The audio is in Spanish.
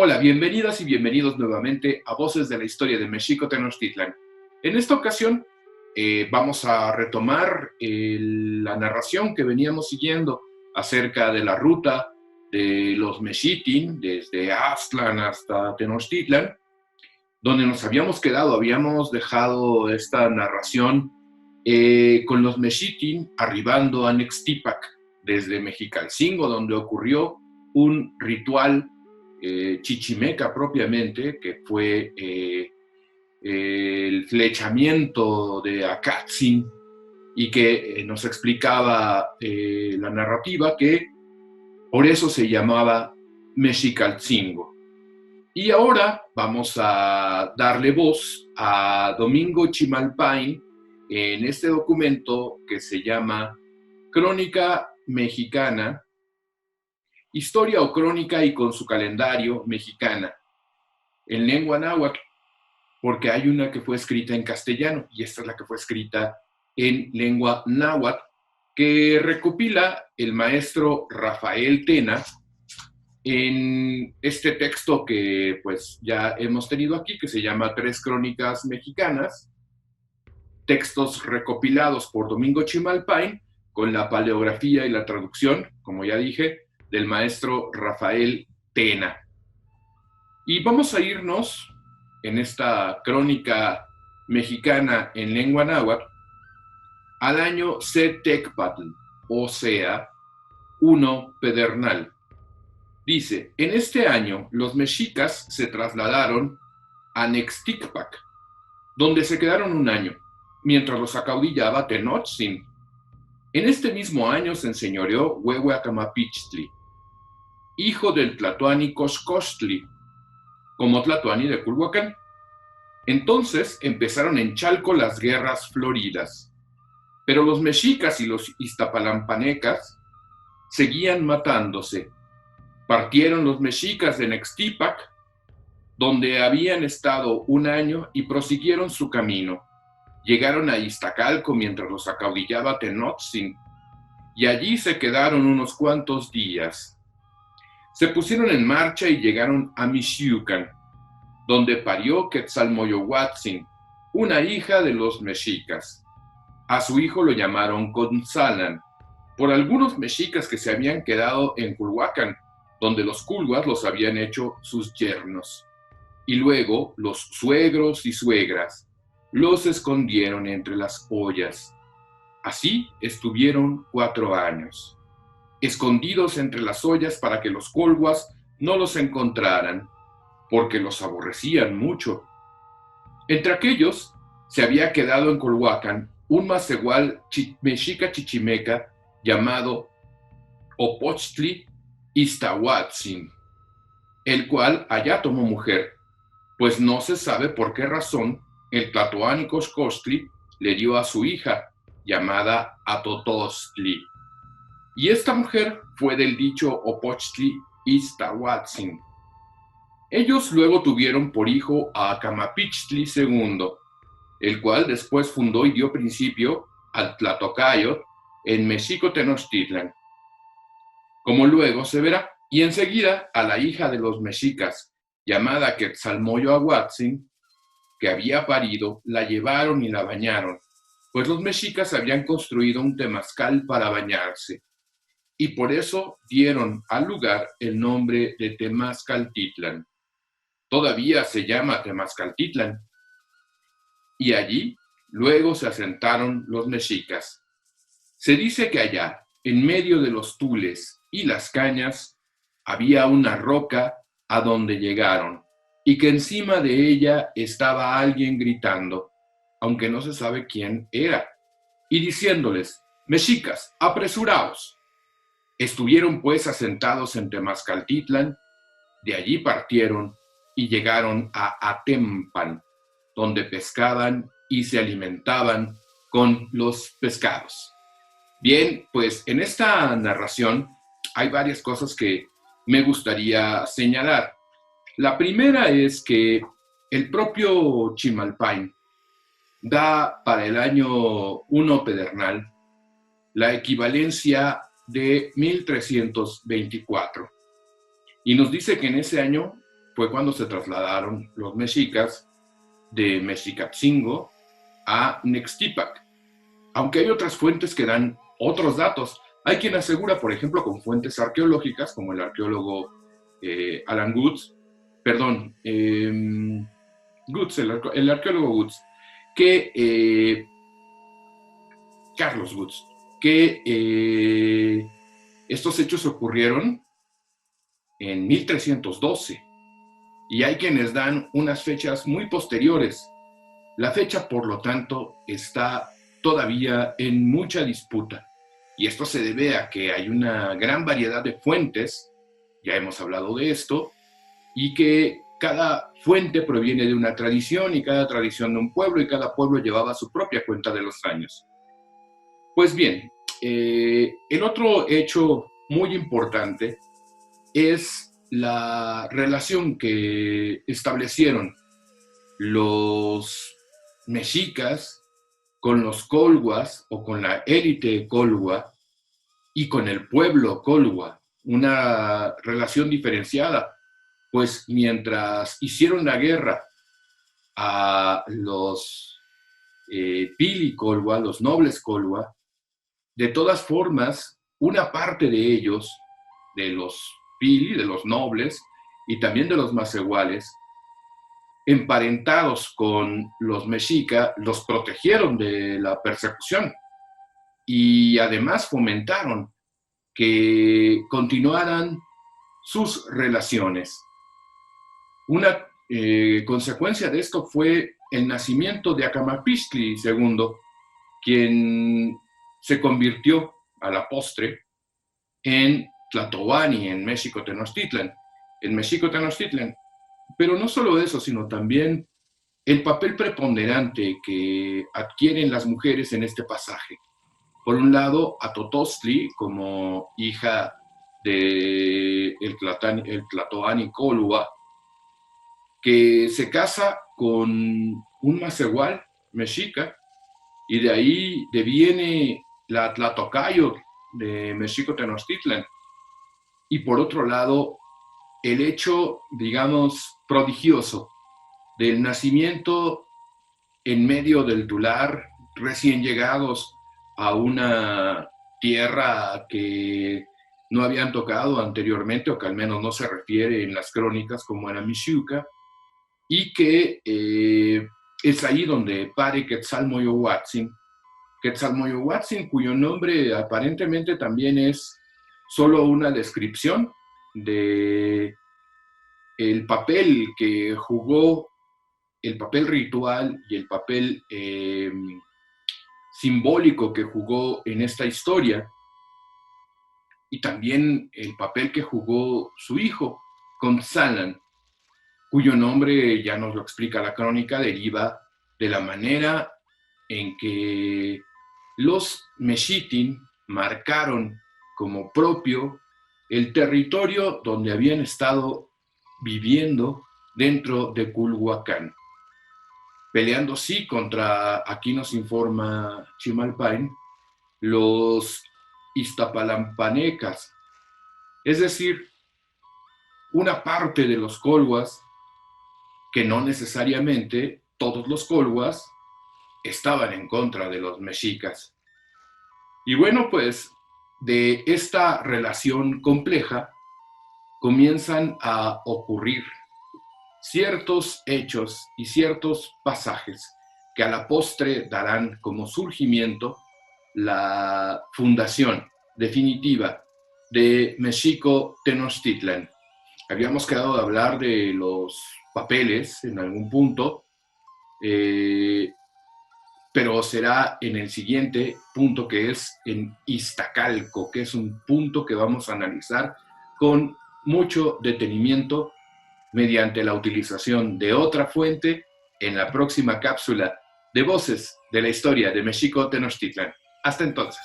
Hola, bienvenidas y bienvenidos nuevamente a Voces de la Historia de Mexico Tenochtitlan. En esta ocasión vamos a retomar la narración que veníamos siguiendo acerca de la ruta de los Mexitin desde Aztlán hasta Tenochtitlan, donde nos habíamos quedado. Habíamos dejado esta narración con los Mexitin arribando a Nextipac desde Mexicalcingo, donde ocurrió un ritual chichimeca propiamente, que fue el flechamiento de Acatzin, y que nos explicaba la narrativa que por eso se llamaba Mexicalcingo. Y ahora vamos a darle voz a Domingo Chimalpain en este documento que se llama Crónica Mexicana, Historia o Crónica y con su calendario mexicana, en lengua náhuatl, porque hay una que fue escrita en castellano y esta es la que fue escrita en lengua náhuatl, que recopila el maestro Rafael Tena en este texto que pues ya hemos tenido aquí, que se llama Tres Crónicas Mexicanas, textos recopilados por Domingo Chimalpain con la paleografía y la traducción, como ya dije, del maestro Rafael Tena. Y vamos a irnos en esta crónica mexicana en lengua náhuatl al año Setecpatl, o sea, 1 Pedernal. Dice, en este año los mexicas se trasladaron a Nexticpac, donde se quedaron un año, mientras los acaudillaba Tenochtin. En este mismo año se enseñoreó Huehuacamapichtli, hijo del Tlatoani Coxcoxtli, como Tlatoani de Culhuacán. Entonces empezaron en Chalco las guerras floridas, pero los mexicas y los iztapalampanecas seguían matándose. Partieron los mexicas de Nextipac, donde habían estado un año, y prosiguieron su camino. Llegaron a Iztacalco mientras los acaudillaba Tenochtin, y allí se quedaron unos cuantos días. Se pusieron en marcha y llegaron a Mixiucan, donde parió Quetzalmoyohuatzin, una hija de los mexicas. A su hijo lo llamaron Conzalan, por algunos mexicas que se habían quedado en Culhuacán, donde los culhuas los habían hecho sus yernos. Y luego los suegros y suegras los escondieron entre las ollas. Así estuvieron 4 años, escondidos entre las ollas para que los colhuas no los encontraran, porque los aborrecían mucho. Entre aquellos se había quedado en Culhuacán un macehual mexica chichimeca llamado Opochtli Iztahuatzin, el cual allá tomó mujer, pues no se sabe por qué razón el Tlatoani Coxcoxtli le dio a su hija, llamada Atotostli. Y esta mujer fue del dicho Opochtli Iztahuatzin. Ellos luego tuvieron por hijo a Acamapichtli II, el cual después fundó y dio principio al Tlatocayot en Mexico Tenochtitlan, como luego se verá, y enseguida a la hija de los mexicas, llamada Quetzalmoyohuatzin, que había parido, la llevaron y la bañaron, pues los mexicas habían construido un temazcal para bañarse, y por eso dieron al lugar el nombre de Temazcaltitlan. Todavía se llama Temazcaltitlan. Y allí luego se asentaron los mexicas. Se dice que allá, en medio de los tules y las cañas, había una roca a donde llegaron, y que encima de ella estaba alguien gritando, aunque no se sabe quién era, y diciéndoles: mexicas, apresuraos. Estuvieron pues asentados en Temazcaltitlan, de allí partieron y llegaron a Atempan, donde pescaban y se alimentaban con los pescados. Bien, pues en esta narración hay varias cosas que me gustaría señalar. La primera es que el propio Chimalpain da para el año 1 Pedernal la equivalencia de 1324 y nos dice que en ese año fue cuando se trasladaron los mexicas de Mexicatzingo a Nextipac. Aunque hay otras fuentes que dan otros datos. Hay quien asegura, por ejemplo, con fuentes arqueológicas, como el arqueólogo Alan Goods, perdón, Goods, el arqueólogo Goods, que Carlos Goods, que estos hechos ocurrieron en 1312 y hay quienes dan unas fechas muy posteriores. La fecha, por lo tanto, está todavía en mucha disputa y esto se debe a que hay una gran variedad de fuentes, ya hemos hablado de esto, y que cada fuente proviene de una tradición y cada tradición de un pueblo y cada pueblo llevaba su propia cuenta de los años. Pues bien, el otro hecho muy importante es la relación que establecieron los mexicas con los colhuas o con la élite colhua y con el pueblo colhua, una relación diferenciada, pues mientras hicieron la guerra a los pili colhua, los nobles colhua, de todas formas, una parte de ellos, de los pili, de los nobles, y también de los macehuales, emparentados con los mexica, los protegieron de la persecución y además fomentaron que continuaran sus relaciones. Una consecuencia de esto fue el nacimiento de Acamapixtli II, quien se convirtió a la postre en Tlatoani, en México Tenochtitlan. En México Tenochtitlan. Pero no solo eso, sino también el papel preponderante que adquieren las mujeres en este pasaje. Por un lado, a Totostli como hija de el Tlatoani Colhua, que se casa con un macehual mexica, y de ahí deviene la Tlatocayo de México Tenochtitlan. Y por otro lado, el hecho, digamos, prodigioso del nacimiento en medio del Tular, recién llegados a una tierra que no habían tocado anteriormente, o que al menos no se refiere en las crónicas como era Mixuca, y que es ahí donde pare Quetzalmoyohuatzin, cuyo nombre aparentemente también es solo una descripción de el papel que jugó, el papel ritual y el papel simbólico que jugó en esta historia, y también el papel que jugó su hijo, Consalan, cuyo nombre, ya nos lo explica la crónica, deriva de la manera en que los mexitin marcaron como propio el territorio donde habían estado viviendo dentro de Culhuacán, peleando sí contra, aquí nos informa Chimalpain, los iztapalampanecas, es decir, una parte de los colhuas, que no necesariamente todos los colhuas estaban en contra de los mexicas. Y bueno, pues de esta relación compleja comienzan a ocurrir ciertos hechos y ciertos pasajes que a la postre darán como surgimiento la fundación definitiva de México Tenochtitlan. Habíamos quedado de hablar de los papeles en algún punto, pero será en el siguiente punto, que es en Iztacalco, que es un punto que vamos a analizar con mucho detenimiento mediante la utilización de otra fuente en la próxima cápsula de Voces de la Historia de México Tenochtitlan. Hasta entonces.